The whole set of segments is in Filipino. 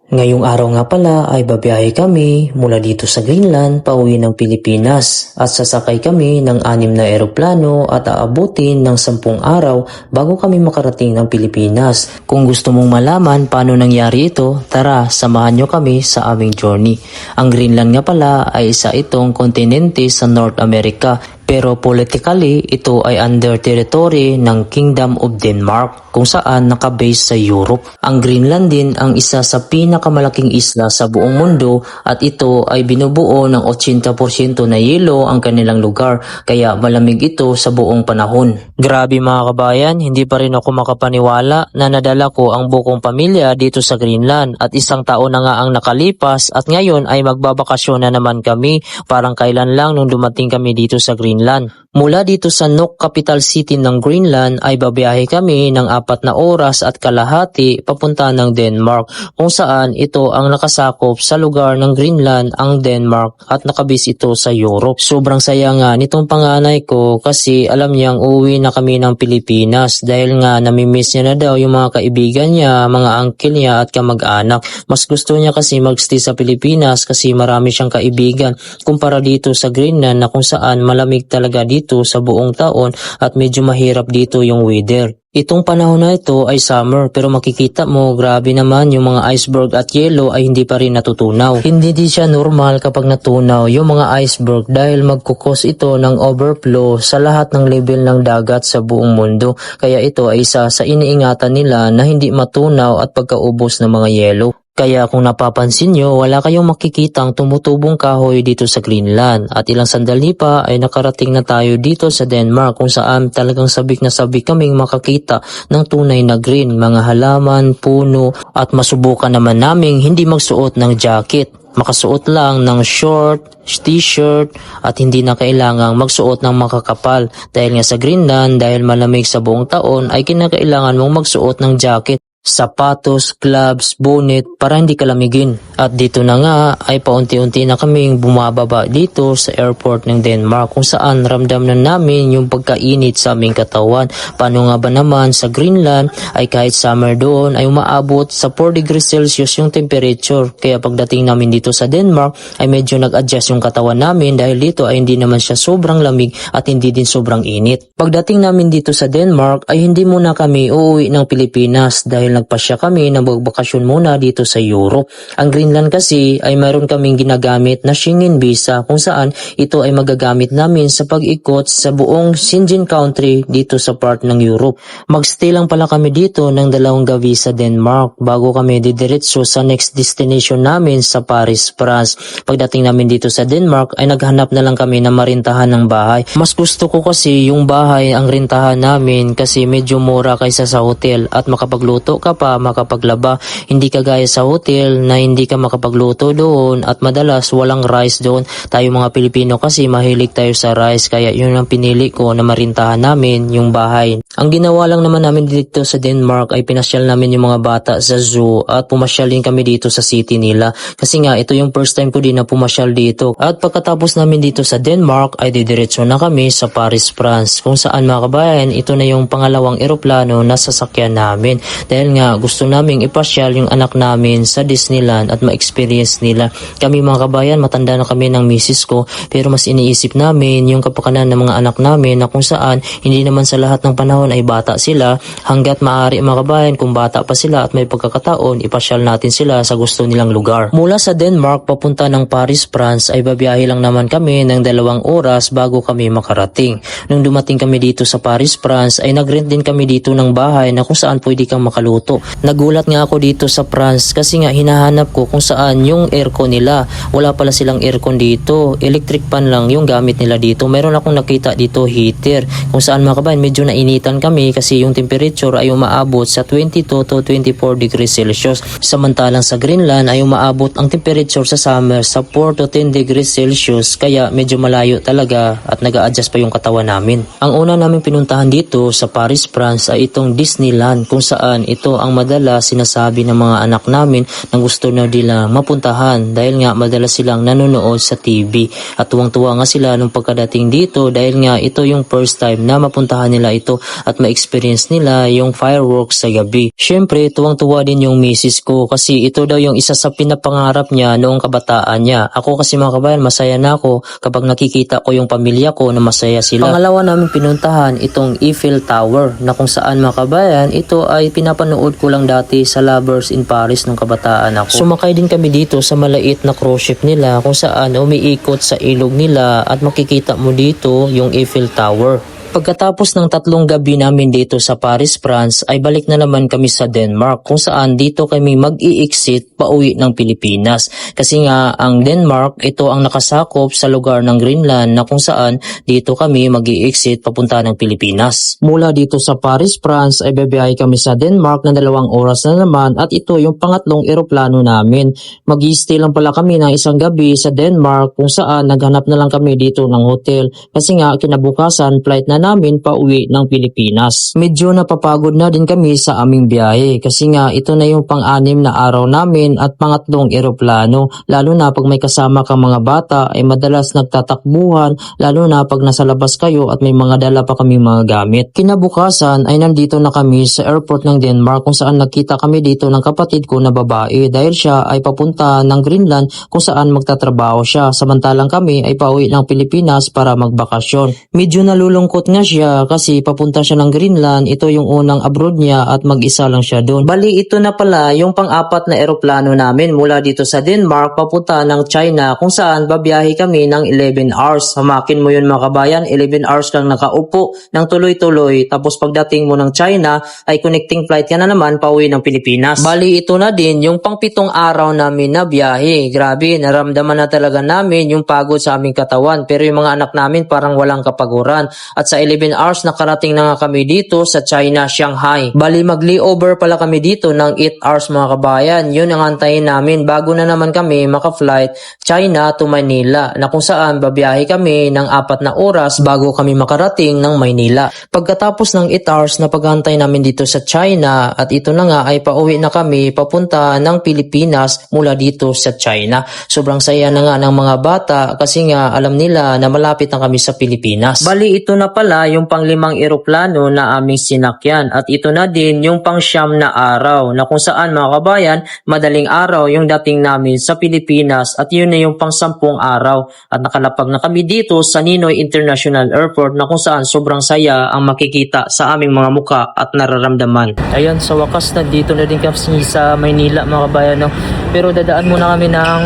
Ngayong araw nga pala ay babiyahe kami mula dito sa Greenland pauwi ng Pilipinas at sasakay kami ng 6 na eroplano at aabutin ng 10 araw bago kami makarating ng Pilipinas. Kung gusto mong malaman paano nangyari ito, tara samahan nyo kami sa aming journey. Ang Greenland nga pala ay isa itong kontinente sa North America. Pero politically, ito ay under territory ng Kingdom of Denmark kung saan nakabase sa Europe. Ang Greenland din ang isa sa pinakamalaking isla sa buong mundo at ito ay binubuo ng 80% na yelo ang kanilang lugar kaya malamig ito sa buong panahon. Grabe mga kabayan, hindi pa rin ako makapaniwala na nadala ko ang buong pamilya dito sa Greenland at isang taon na nga ang nakalipas at ngayon ay magbabakasyon na naman kami parang kailan lang nung dumating kami dito sa Greenland. Mula dito sa Nuuk, capital city ng Greenland ay babiyahe kami ng 4 na oras at kalahati papunta ng Denmark kung saan ito ang nakasakop sa lugar ng Greenland ang Denmark at nakabis ito sa Europe. Sobrang saya nga nitong panganay ko kasi alam niyang uuwi na kami ng Pilipinas dahil nga namimiss niya na daw yung mga kaibigan niya, mga uncle niya at kamag-anak. Mas gusto niya kasi magstay sa Pilipinas kasi marami siyang kaibigan kumpara dito sa Greenland na kung saan malamig talaga dito sa buong taon at medyo mahirap dito yung weather. Itong panahon na ito ay summer pero makikita mo grabe naman yung mga iceberg at yelo ay hindi pa rin natutunaw. Hindi din siya normal kapag natunaw yung mga iceberg dahil magkukos ito ng overflow sa lahat ng level ng dagat sa buong mundo. Kaya ito ay isa sa iniingatan nila na hindi matunaw at pagkaubos ng mga yelo. Kaya kung napapansin nyo, wala kayong makikitang tumutubong kahoy dito sa Greenland at ilang sandali pa ay nakarating na tayo dito sa Denmark kung saan talagang sabik na sabik kaming makakita ng tunay na green, mga halaman, puno at masubukan naman naming hindi magsuot ng jacket. Makasuot lang ng short, t-shirt at hindi na kailangang magsuot ng makakapal dahil nga sa Greenland dahil malamig sa buong taon ay kinakailangan mong magsuot ng jacket. Sapatos, gloves, bonnet para hindi kalamigin. At dito na nga ay paunti-unti na kaming bumababa dito sa airport ng Denmark kung saan ramdam na namin yung pagkainit sa aming katawan. Paano nga ba naman sa Greenland ay kahit summer doon ay umaabot sa 4 degrees Celsius yung temperature. Kaya pagdating namin dito sa Denmark ay medyo nag-adjust yung katawan namin dahil dito ay hindi naman siya sobrang lamig at hindi din sobrang init. Pagdating namin dito sa Denmark ay hindi muna kami uuwi ng Pilipinas dahil nagpasya kami na magbakasyon muna dito sa Europe. Ang Greenland kasi ay mayroon kaming ginagamit na Schengen visa kung saan ito ay magagamit namin sa pag-ikot sa buong Schengen country dito sa part ng Europe. Magstay lang pala kami dito ng 2 gabi sa Denmark bago kami didiretso sa next destination namin sa Paris, France. Pagdating namin dito sa Denmark ay naghanap na lang kami na marintahan ng bahay. Mas gusto ko kasi yung bahay ang rintahan namin kasi medyo mura kaysa sa hotel at makapagluto ka pa, makapaglaba. Hindi kagaya sa hotel na hindi ka makapagluto doon at madalas walang rice doon. Tayo mga Pilipino kasi mahilig tayo sa rice kaya yun ang pinili ko na marintahan namin yung bahay. Ang ginawa lang naman namin dito sa Denmark ay pinasyal namin yung mga bata sa zoo at pumasyal din kami dito sa city nila kasi nga ito yung first time ko din na pumasyal dito. At pagkatapos namin dito sa Denmark ay didiretso na kami sa Paris, France kung saan mga kabayan ito na yung pangalawang eroplano na sasakyan namin. Dahil nga gusto naming ipasyal yung anak namin sa Disneyland at ma-experience nila. Kami mga kabayan, matanda na kami ng misis ko pero mas iniisip namin yung kapakanan ng mga anak namin na kung saan hindi naman sa lahat ng panahon ay bata sila. Hanggat maaari mga kabayan, kung bata pa sila at may pagkakataon, ipasyal natin sila sa gusto nilang lugar. Mula sa Denmark papunta ng Paris, France ay babiyahe lang naman kami ng 2 oras bago kami makarating. Nung dumating kami dito sa Paris, France ay nagrent din kami dito ng bahay na kung saan pwede kang makaluto. Nagulat nga ako dito sa France kasi nga hinahanap ko kung saan yung aircon nila. Wala pala silang aircon dito. Electric fan lang yung gamit nila dito. Meron akong nakita dito heater. Kung saan mga kabayan medyo nainitan kami kasi yung temperature ay umaabot sa 22 to 24 degrees Celsius. Samantalang sa Greenland ay umaabot ang temperature sa summer sa 4 to 10 degrees Celsius kaya medyo malayo talaga at nag-a-adjust pa yung katawan namin. Ang una namin pinuntahan dito sa Paris, France ay itong Disneyland kung saan ito ito ang madalas sinasabi ng mga anak namin na gusto na nila mapuntahan dahil nga madalas silang nanonood sa TV. At tuwang-tuwa nga sila nung pagkadating dito dahil nga ito yung first time na mapuntahan nila ito at ma-experience nila yung fireworks sa gabi. Syempre, tuwang-tuwa din yung misis ko kasi ito daw yung isa sa pinapangarap niya noong kabataan niya. Ako kasi mga kabayan, masaya na ako kapag nakikita ko yung pamilya ko na masaya sila. Pangalawa namin pinuntahan itong Eiffel Tower na kung saan mga kabayan, ito ay pinapanood ko lang dati sa Lovers in Paris nung kabataan ako. Sumakay din kami dito sa malait na cruise ship nila kung saan umiikot sa ilog nila at makikita mo dito yung Eiffel Tower. Pagkatapos ng 3 gabi namin dito sa Paris, France, ay balik na naman kami sa Denmark kung saan dito kami mag-i-exit pauwi ng Pilipinas. Kasi nga ang Denmark, ito ang nakasakop sa lugar ng Greenland na kung saan dito kami mag-i-exit papunta ng Pilipinas. Mula dito sa Paris, France ay babiyahe kami sa Denmark na 2 oras na naman at ito yung pangatlong eroplano namin. Mag-i-stay lang pala kami ng 1 gabi sa Denmark kung saan naghanap na lang kami dito ng hotel kasi nga kinabukasan flight na namin pauwi ng Pilipinas. Medyo napapagod na din kami sa aming biyahe kasi nga ito na yung pang-6 na araw namin at pangatlong eroplano. Lalo na pag may kasama kang mga bata ay madalas nagtatakbuhan lalo na pag nasa labas kayo at may mga dala pa kami mga gamit. Kinabukasan ay nandito na kami sa airport ng Denmark kung saan nagkita kami dito ng kapatid ko na babae dahil siya ay papunta ng Greenland kung saan magtatrabaho siya samantalang kami ay pauwi ng Pilipinas para magbakasyon. Medyo nalulungkot nga siya kasi papunta siya ng Greenland, ito yung unang abroad niya at mag-isa lang siya doon. Bali ito na pala yung pang-4 na eroplano namin mula dito sa Denmark papunta ng China kung saan babiyahe kami ng 11 hours. Hamakin mo yun mga kabayan, 11 hours kang nakaupo ng tuloy-tuloy tapos pagdating mo ng China ay connecting flight ka na naman pauwi ng Pilipinas. Bali ito na din yung pang-7 araw namin na biyahe. Grabe, naramdaman na talaga namin yung pagod sa aming katawan pero yung mga anak namin parang walang kapaguran. At sa 11 hours nakarating na nga kami dito sa China, Shanghai. Bali mag-layover pala kami dito ng 8 hours mga kabayan. Yun ang antayin namin bago na naman kami maka-flight China to Manila na kung saan babiyahe kami ng 4 na oras bago kami makarating ng Maynila. Pagkatapos ng 8 hours na pag-antay namin dito sa China at ito na nga ay pauwi na kami papunta ng Pilipinas mula dito sa China. Sobrang saya na nga ng mga bata kasi nga alam nila na malapit na kami sa Pilipinas. Bali ito na pala yung pang-5 eroplano na aming sinakyan at ito na din yung pang-9 na araw na kung saan mga kabayan madaling araw yung dating namin sa Pilipinas at yun na yung pang-10 araw at nakalapag na kami dito sa Ninoy International Airport na kung saan sobrang saya ang makikita sa aming mga muka at nararamdaman. Ayan, sa wakas na dito na din kami sa Maynila mga kabayan, no? Pero dadaan muna kami ng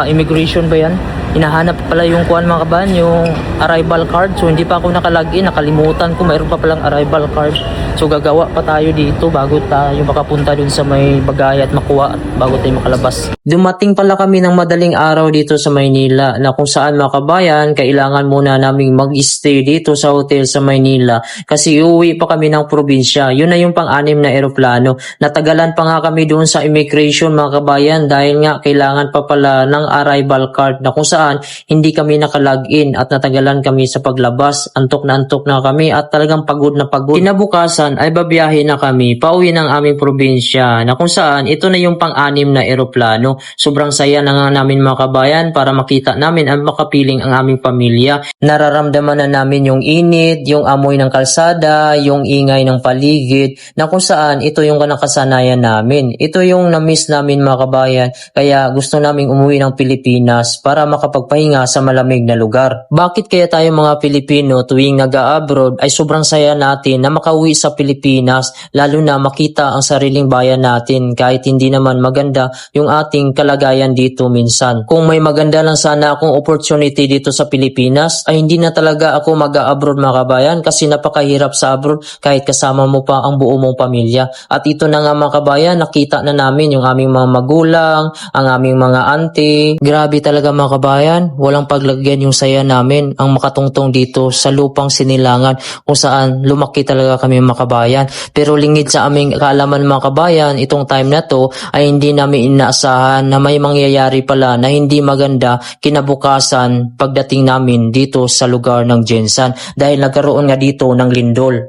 immigration ba yan? Hinahanap pala yung kuan mga kabayan, yung arrival card. So hindi pa ako nakalagin, nakalimutan ko mayroon pa palang arrival card. So gagawa pa tayo dito bago tayo makapunta dun sa may bagay at makuha at bago tayo makalabas. Dumating pala kami ng madaling araw dito sa Maynila na kung saan mga kabayan, kailangan muna naming mag-stay dito sa hotel sa Maynila kasi uuwi pa kami ng probinsya. Yun na yung pang-6 na eroplano. Natagalan pa nga kami doon sa immigration mga kabayan dahil nga kailangan pa pala ng arrival card na kung saan hindi kami nakalagin at natagalan kami sa paglabas. Antok na kami at talagang pagod na pagod. Kinabukasan ay babiyahe na kami pauwi ng aming probinsya na kung saan ito na yung pang-6 na eroplano. Sobrang saya na nga namin mga kabayan para makita namin at makapiling ang aming pamilya. Nararamdaman na namin yung init, yung amoy ng kalsada, yung ingay ng paligid na kung saan ito yung nakasanayan namin. Ito yung na-miss namin mga kabayan kaya gusto naming umuwi ng Pilipinas para makapagpahinga sa malamig na lugar. Bakit kaya tayo mga Pilipino tuwing nag-a-abroad ay sobrang saya natin na makauwi sa Pilipinas lalo na makita ang sariling bayan natin kahit hindi naman maganda yung ating kalagayan dito minsan. Kung may maganda lang sana akong opportunity dito sa Pilipinas ay hindi na talaga ako mag-a-abroad mga kabayan kasi napakahirap sa abroad kahit kasama mo pa ang buo mong pamilya. At ito na nga mga kabayan, nakita na namin yung aming mga magulang, ang aming mga auntie. Grabe talaga mga kabayan, walang paglagyan yung saya namin ang makatungtong dito sa lupang sinilangan kung saan lumaki talaga kami mga kabayan. Pero lingid sa aming kaalaman mga kabayan, itong time na to ay hindi namin inaasahan na may mangyayari pala na hindi maganda kinabukasan pagdating namin dito sa lugar ng Jensan dahil nagkaroon nga dito ng lindol.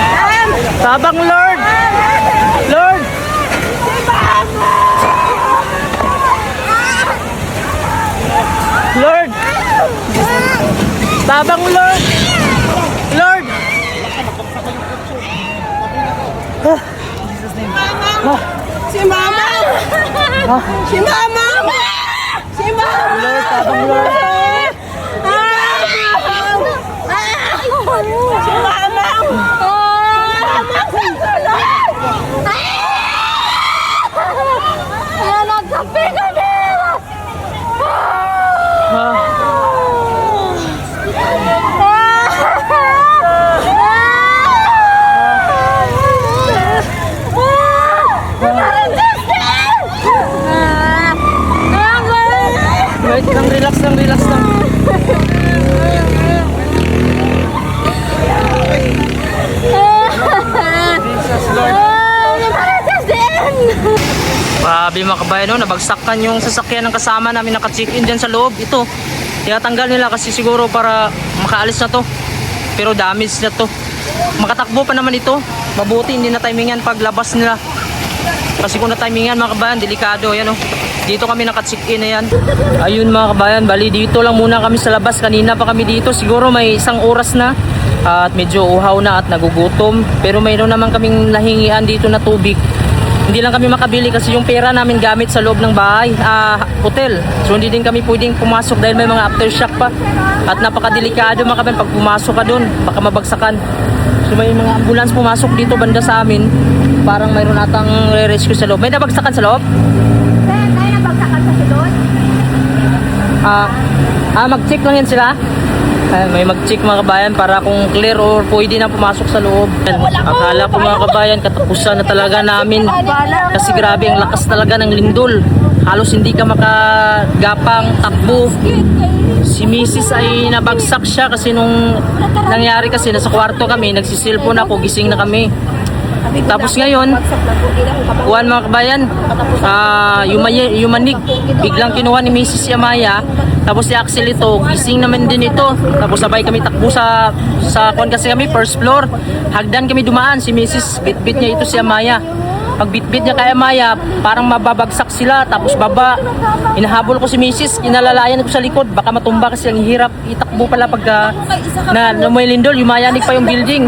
Tabang Lord! Lord! Tabang Lord! Lord! Si Mama! Si Mama! Si Mama! Lord, tabang Lord! Si Mama! Nagkape kami! Wait lang, relax lang, relax lang. Jesus Lord. Grabe mga kabayan, no? Nabagsakan yung sasakyan ng kasama namin, naka-check-in dyan sa loob. Ito, tinatanggal nila kasi siguro para makaalis na to. Pero damage na to. Makatakbo pa naman ito. Mabuti hindi na timingan paglabas nila. Kasi kung na-timingan mga kabayan, delikado. Ayan, oh. Dito kami naka-check-in na yan. Ayun mga kabayan, bali dito lang muna kami sa labas. Kanina pa kami dito, siguro may 1 oras na. At medyo uhaw na at nagugutom. Pero mayroon naman kaming nahingian dito na tubig. Hindi lang kami makabili kasi yung pera namin gamit sa loob ng bahay, hotel. So hindi din kami pwedeng pumasok dahil may mga aftershock pa. At napakadelikado mga kabayan, pag pumasok ka dun, baka mabagsakan. So may mga ambulance pumasok dito banda sa amin. Parang mayroon atang re-rescue sa loob. May nabagsakan sa loob? Kaya nabagsakan sa silod? Mag-check lang yan sila. May mag-check mga kabayan para kung clear or pwede na pumasok sa loob. Akala ko mga kabayan, katapusan na talaga namin. Kasi grabe ang lakas talaga ng lindol. Halos hindi ka makagapang takbo. Si Mrs. ay nabagsak siya kasi nung nangyari kasi nasa kwarto kami, nagsisilpon ako, gising na kami. Tapos ngayon, kuhan mga kabayan, yumanig. Biglang kinuha ni Mrs. Yamaya. Tapos si Axel ito, gising naman din ito. Tapos sabay kami takbo sa kuhan kasi kami, first floor. Hagdan kami dumaan, si Mrs. Bitbit niya ito si Yamaya. Pag bitbit niya kay Amaya, parang mababagsak sila. Tapos baba, inahabol ko si Mrs. Inalalayan ko sa likod. Baka matumba kasi ang hirap itakbo pala pagka na may lindol. Yumayanig pa yung building.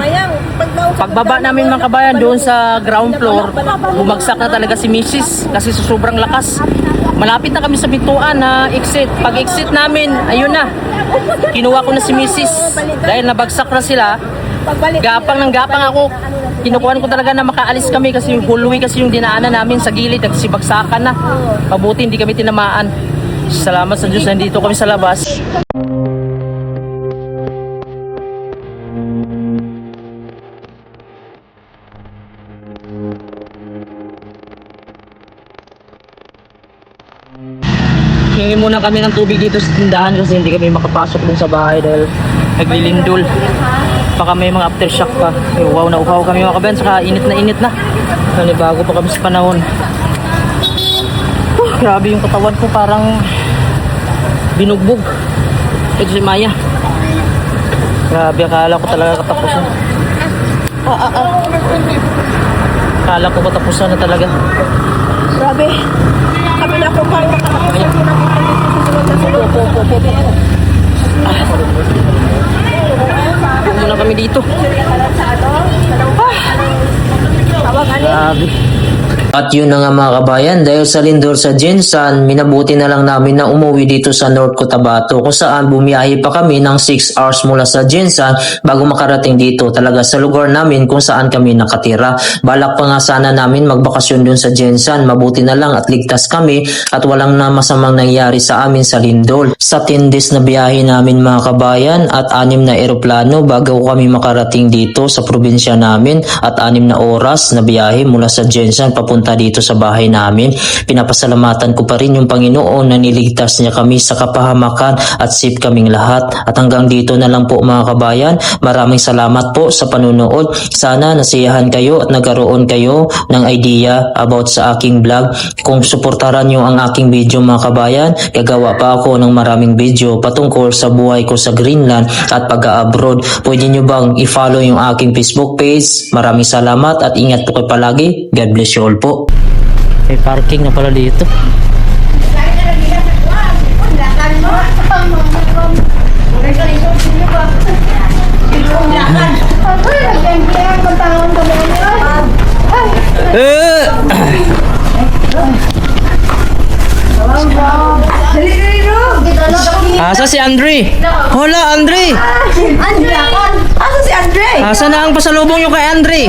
Pagbaba namin mga kabayan doon sa ground floor, bumagsak na talaga si Mrs. kasi sa sobrang lakas. Malapit na kami sa bituan na exit. Pag exit namin, ayun na. Kinuha ko na si Mrs. dahil nabagsak na sila. Gapang ng gapang ako. Kinukuhan ko talaga na makaalis kami kasi yung hallway kasi yung dinaanan namin sa gilid. Nagsibagsakan na. Mabuti hindi kami tinamaan. Salamat sa Diyos, nandito kami sa labas. Hingi muna kami ng tubig dito sa tindahan kasi hindi kami makapasok dun sa bahay dahil naglilindol. Baka may mga aftershock pa. Wow na uhaw kami mga kabayan, saka init na. Bago pa kami sa panahon. Grabe yung katawan ko, parang binugbog. Ito si Maya. Grabe, akala ko talaga katapusan. Akala ko katapusan na talaga. Grabe. Kami na po parang muna kami dito. Grabe. At yun na nga mga kabayan, dahil sa lindol sa Jinsan, minabuti na lang namin na umuwi dito sa North Cotabato kung saan bumiyahe pa kami ng 6 hours mula sa Jinsan bago makarating dito talaga sa lugar namin kung saan kami nakatira. Balak pa nga sana namin magbakasyon dun sa Jinsan, mabuti na lang at ligtas kami at walang na masamang nangyari sa amin sa lindol. Sa 10 days na biyahe namin mga kabayan at 6 na eroplano bago kami makarating dito sa probinsya namin at 6 na oras na biyahe mula sa Jinsan papunta dito sa bahay namin. Pinapasalamatan ko pa rin yung Panginoon na niligtas niya kami sa kapahamakan at safe kaming lahat. At hanggang dito na lang po mga kabayan. Maraming salamat po sa panunood. Sana nasiyahan kayo at nagkaroon kayo ng idea about sa aking vlog. Kung suportaran nyo ang aking video mga kabayan, gagawa pa ako ng maraming video patungkol sa buhay ko sa Greenland at pag-abroad. Pwede nyo bang i-follow yung aking Facebook page? Maraming salamat at ingat po kayo palagi. God bless you all po. May parking na pala dito. Ay, Asa si Andre? Hola, Andre! Andre! Asa si Andre? Asa na ang pasalubong nyo kay Andre?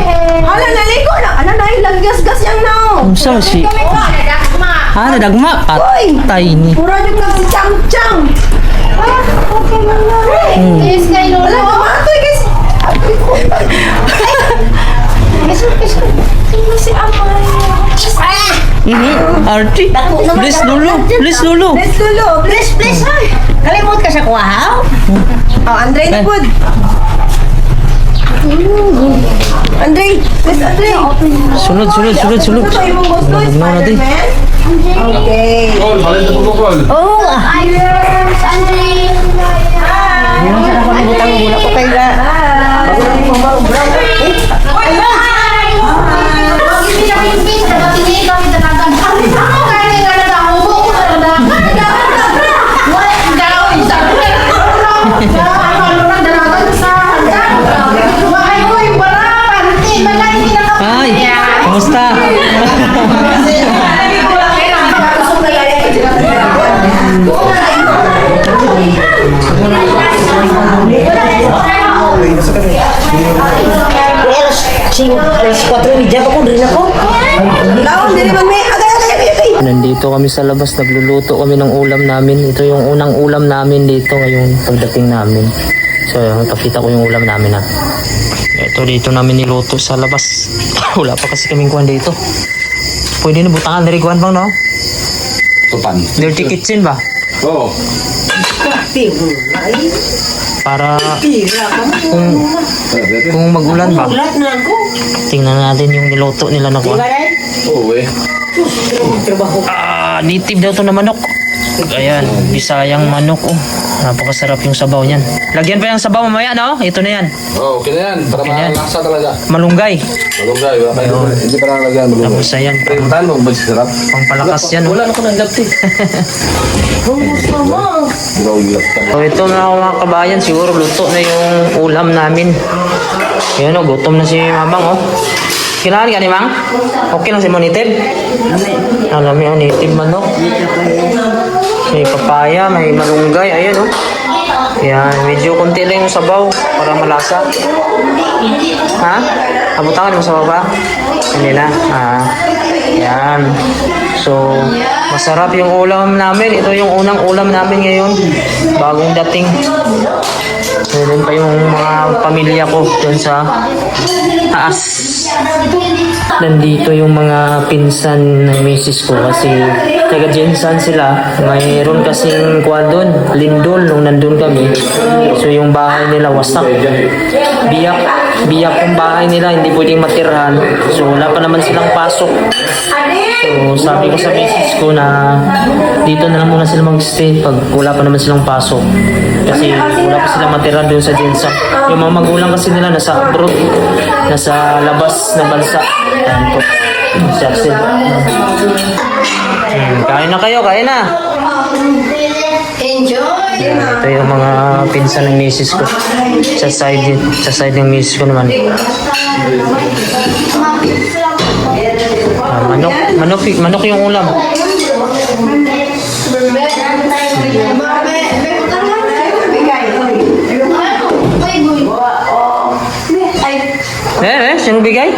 Hala, naligo na. Ano na ilang gas-gas yan now? Unsa si... nadagma. Atay ni. Pura yung lang si Chang-Chang. Okay lang na. Yes, kay Lolo. Wala, kamatoy guys. Sino si Amay? Archie. Please, Lulu. Please, Lulu. Let's Lulu. Please. Kalimut ka sa kuwahaw. Oh, Andre na po. Andre, let's Andre. Sunod. Ano ba yung gusto? Spider-Man? Okay. Oh, ayos, Andre. Butang-bula ko kayo na. Ay, kumusta? Alas 4 media pa ko, rin ako. Laon, dili man may. Agay. Nandito kami sa labas, nagluluto kami ng ulam namin. Ito yung unang ulam namin dito ngayong pagdating namin. So, pakita ko yung ulam namin ha. Ito dito namin niluto sa labas. Wala pa kasi kaming kuhan dito. Pwede na butangan na rin kuhan bang no? Tupan. Dirty kitchen ba? Oo. Para kung magulan ba? Tingnan natin yung niluto nila na kuhan. Oo eh. Native daw to na manok. Ayan, bisayang manok oh. Napakasarap yung sabaw niyan. Lagyan pa yung sabaw mamaya no? Ito na yan. Oo, okay na yan. Para Okay na yan. malasa talaga. Malunggay. Malunggay. Wala kayo. Hindi pa nalagyan malunggay. Tapos ayan, Tahan mo, masarap. pangpalakas yan. Wala na ko ng lapti. So ito na mga kabayan, siguro luto na yung ulam namin. Ayan o, gutom na si Mamang oh. Kailangan ka ni Mang? Okay lang si Monitib? Alam mo, native manok. May papaya, may malunggay, ayan oh. Yan, medyo konti lang yung sabaw para malasa. Ha? Abutangan mo sa baba? Hindi na. Yan. So, masarap yung ulam namin. Ito yung unang ulam namin ngayon. Bagong dating. Meron pa yung mga pamilya ko dun sa taas. Nandito yung mga pinsan ng misis ko kasi taga Jensan sila. Mayroon kasing kuwan doon, lindol nung nandun kami. So yung bahay nila wasak. Biyak yung bahay nila, hindi pwedeng matirhan. So wala pa naman silang pasok. So sabi ko sa misis ko na dito na lang muna sila mag-stay pag wala pa naman silang pasok. Kasi wala pa silang matirhan doon sa Jensan. Yung mga magulang kasi nila nasa abroad, nasa labas ng bansa. Ayan po. Si Axel. Kain na kayo, kain na. Enjoy. Ito yung mga pinsan ng misis ko. Sa side ng misis ko naman. Manok yung ulam. Sino bigay?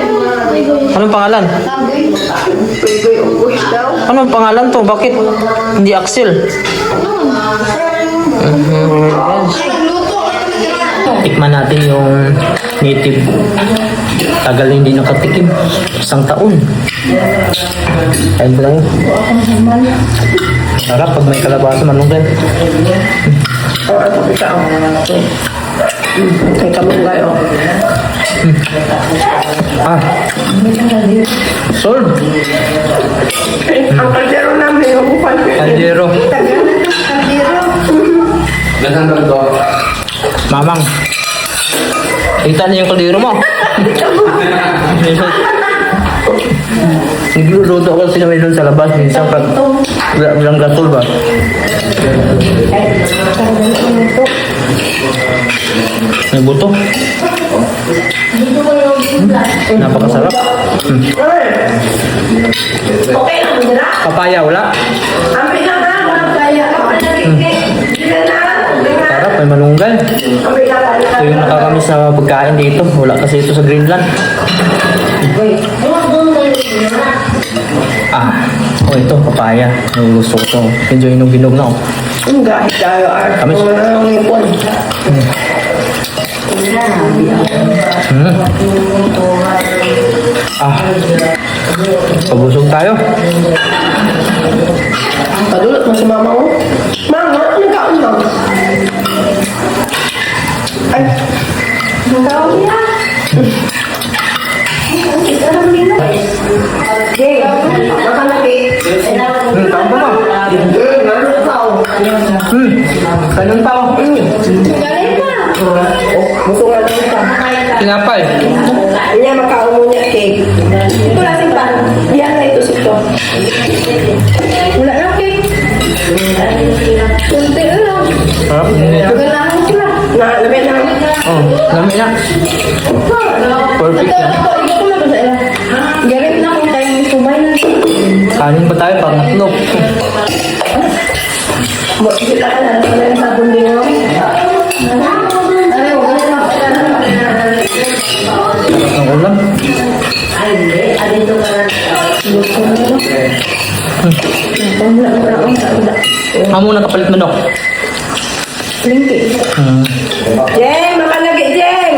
Anong pangalan? Anong pangalan to? Bakit hindi Axel? Tikman natin yung native. Tagal hindi nakatikim. 1 taon. Ayun lang. Sarap pag may kalabasa manunggan. May kamunggay oh. Sold. Ang kaldero namin yung upan. Kaldero. Ganhan lang ito. Mamang. Kita niyo yung kaldero mo. Nagluluto ko sila may doon sa labas. Minsan pag bilang gasol ba? May buto. Napakasarap. Okay lang, dira. Papaya, wala? Ang pinaka, kaya. pagkain dito. Wala kasi ito sa Greenland. Oh ito, papaya. Yung gusto ko to. Medyo hinog-hinog na oh. Kahit tayo ay Kamis. ngipon. Pabusog tayo. Padulot mo si mama mo. Mama, nagkaon lang. Ay, nagkaon niya. Okay, makalaki. Kaon pa ba? Kanon pa oh. Galing pa. Gusto nga lang pa. Tinapay. Niya makaon mo niya cake. Ito lasing pa. Diyan na ito sito. Wala na cake. Kunti na lang. Harap. Ganahan sila. Labi na. Oh, lami na. Perfect na. Ito ko na ba sa ila? Galit na kung tayo may sumay na. Kanin pa tayo pag natlog. Kita ka na. Wala yung sabon din mo. Ay, wala na. Ang ulam. Amo na kapalit manok. Lingki. Jeng, makalagi, Jeng.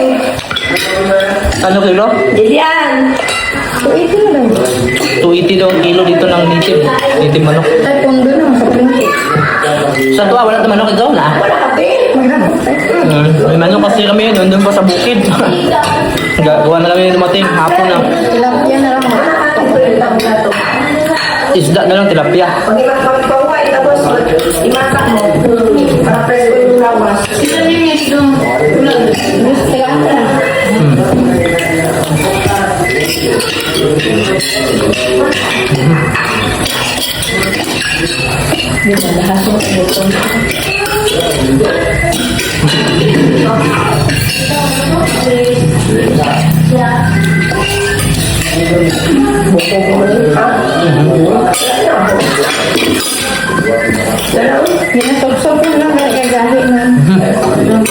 Ano kilo? Diyan. So, ito na lang. 280 daw ang kilo dito ng native. Native manok. Ay, pondo na, sa lingki. Sa tuwa, wala na manok ito na. Wala ka, Pe. Maghanap. May manok kasi kami yun, nandun pa sa bukid. Gawa na kami dumating, hapon na. Tilapia na lang. Isda na lang, tilapia. Pag ipagpaway, tapos imasak mo. Para presko yung lawas. Ito na yung ito. Gusto ka na. Pinasok-sok lang.